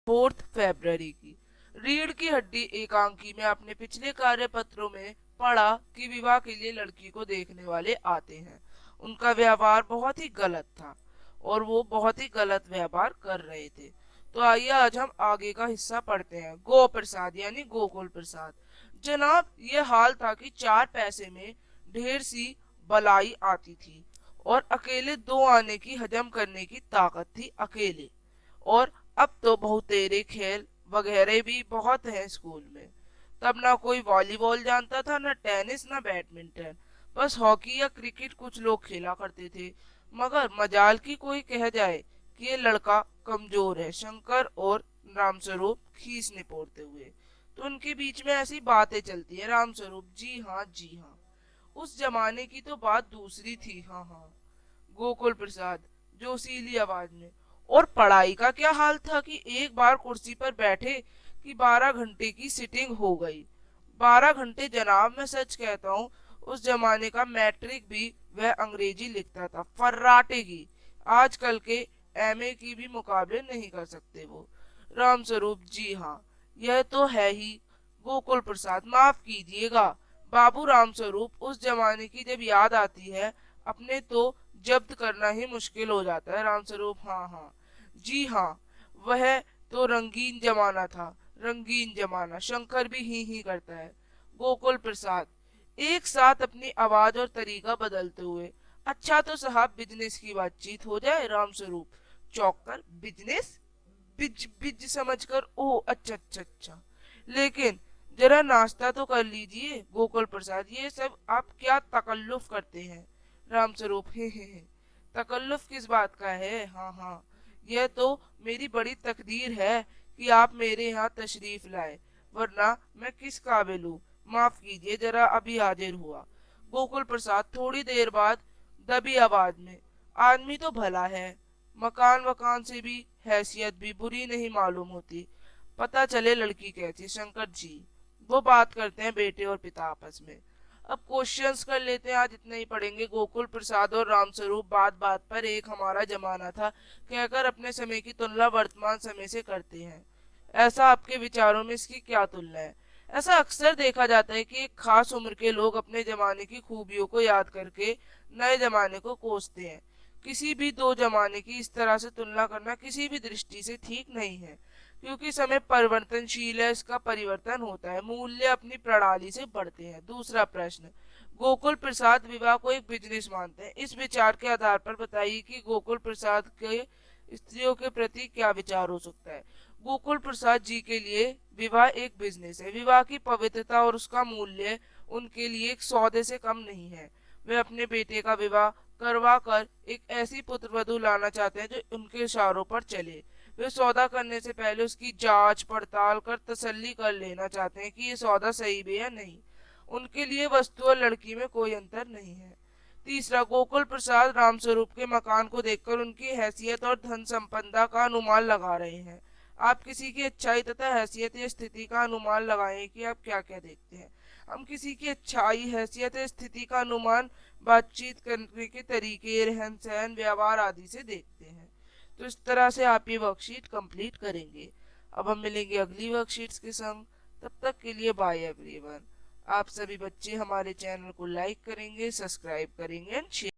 4 फरवरी की। रीढ़ की हड्डी एकांकी में आपने पिछले कार्य पत्रों में पढ़ा कि विवाह के लिए लड़की को देखने वाले आते हैं। उनका व्यवहार बहुत ही गलत था और वो बहुत ही गलत व्यवहार कर रहे थे। तो आइए आज हम आगे का हिस्सा पढ़ते हैं। गो प्रसाद यानी गोकुल प्रसाद। जनाब, ये हाल था कि 4 पैसे में ढेर सी बलाई आती थी और अकेले 2 आने की हजम करने की ताकत थी अकेले। और अब तो बहुतेरे खेल वगैरह भी बहुत हैं स्कूल में। तब ना कोई वॉलीबॉल जानता था, ना टेनिस, ना बैडमिंटन। बस हॉकी या क्रिकेट कुछ लोग खेला करते थे। मगर मजाल की कोई कह जाए कि ये लड़का कमजोर है, शंकर और रामस्वरूप खीस निपोड़ते हुए, तो उनके बीच में ऐसी बातें चलती है। रामस्वरूप: जी हाँ जी हाँ, उस जमाने की तो बात दूसरी थी। हाँ हाँ। गोकुल प्रसाद जोशीली आवाज में: और पढ़ाई का क्या हाल था कि एक बार कुर्सी पर बैठे कि 12 घंटे की सिटिंग हो गई। 12 घंटे जनाब, मैं सच कहता हूँ, उस जमाने का मैट्रिक भी वह अंग्रेजी लिखता था फर्राटे की। आजकल के एमए की भी मुकाबले नहीं कर सकते वो। रामस्वरूप: जी हाँ, यह तो है ही। गोकुल प्रसाद: माफ कीजिएगा बाबू रामस्वरूप, उस जमाने की जब याद आती है अपने तो जब्त करना ही मुश्किल हो जाता है। रामस्वरूप: हाँ हाँ जी हाँ, वह तो रंगीन जमाना था। रंगीन जमाना, शंकर भी ही करता है। गोकुल प्रसाद एक साथ अपनी आवाज और तरीका बदलते हुए: अच्छा तो साहब बिजनेस की बातचीत हो जाए। रामस्वरूप चौंक कर: बिजनेस? बिज बिज समझकर, ओह अच्छा अच्छा अच्छा, लेकिन जरा नाश्ता तो कर लीजिए। गोकुल प्रसाद: ये सब आप क्या तकल्लुफ करते हैं? रामस्वरूप: हे, तकल्लुफ किस बात का है? हाँ हाँ, यह तो मेरी बड़ी तकदीर है कि आप मेरे यहाँ तशरीफ लाए, वरना मैं किस काबिल हूँ। माफ कीजिए, जरा अभी हाजिर हुआ। गोकुल प्रसाद थोड़ी देर बाद दबी आवाज में: आदमी तो भला है, मकान वकान से भी हैसियत भी बुरी नहीं मालूम होती। पता चले लड़की कैसी। शंकर जी: वो बात करते हैं बेटे और पिता आपस में। अब क्वेश्चंस कर लेते हैं, आज इतना ही पढ़ेंगे। गोकुल प्रसाद और रामस्वरूप बात बात पर एक हमारा जमाना था कहकर अपने समय की तुलना वर्तमान समय से करते हैं। ऐसा आपके विचारों में इसकी क्या तुलना है? ऐसा अक्सर देखा जाता है कि एक खास उम्र के लोग अपने जमाने की खूबियों को याद करके नए जमाने को कोसते हैं। किसी भी दो जमाने की इस तरह से तुलना करना किसी भी दृष्टि से ठीक नहीं है, क्योंकि समय परिवर्तनशील है, इसका परिवर्तन होता है, मूल्य अपनी प्रणाली से बढ़ते हैं। दूसरा प्रश्न: गोकुल प्रसाद विवाह को एक बिजनेस मानते हैं। इस विचार के आधार पर बताइए कि गोकुल प्रसाद के स्त्रियों के प्रति क्या विचार हो सकता है। गोकुल प्रसाद जी के लिए विवाह एक बिजनेस है। विवाह की पवित्रता और उसका मूल्य उनके लिए एक सौदे से कम नहीं है। वे अपने बेटे का विवाह करवा कर एक ऐसी पुत्रवधु लाना चाहते हैं जो उनके इशारों पर चले। वे सौदा करने से पहले उसकी जांच पड़ताल कर तसल्ली कर लेना चाहते हैं कि ये सौदा सही भी है नहीं। उनके लिए वस्तु और लड़की में कोई अंतर नहीं है। तीसरा: गोकुल प्रसाद रामस्वरूप के मकान को देखकर उनकी हैसियत और धन संपदा का अनुमान लगा रहे हैं। आप किसी की अच्छाई तथा हैसियत या स्थिति का अनुमान लगाएं कि आप क्या क्या देखते हैं। हम किसी की अच्छाई, हैसियत या स्थिति का अनुमान बातचीत करने के तरीके, रहन सहन, व्यवहार आदि से देखते हैं। तो इस तरह से आप ये वर्कशीट कंप्लीट करेंगे। अब हम मिलेंगे अगली वर्कशीट्स के संग। तब तक के लिए बाय एवरीवन। आप सभी बच्चे हमारे चैनल को लाइक करेंगे, सब्सक्राइब करेंगे एंड शेयर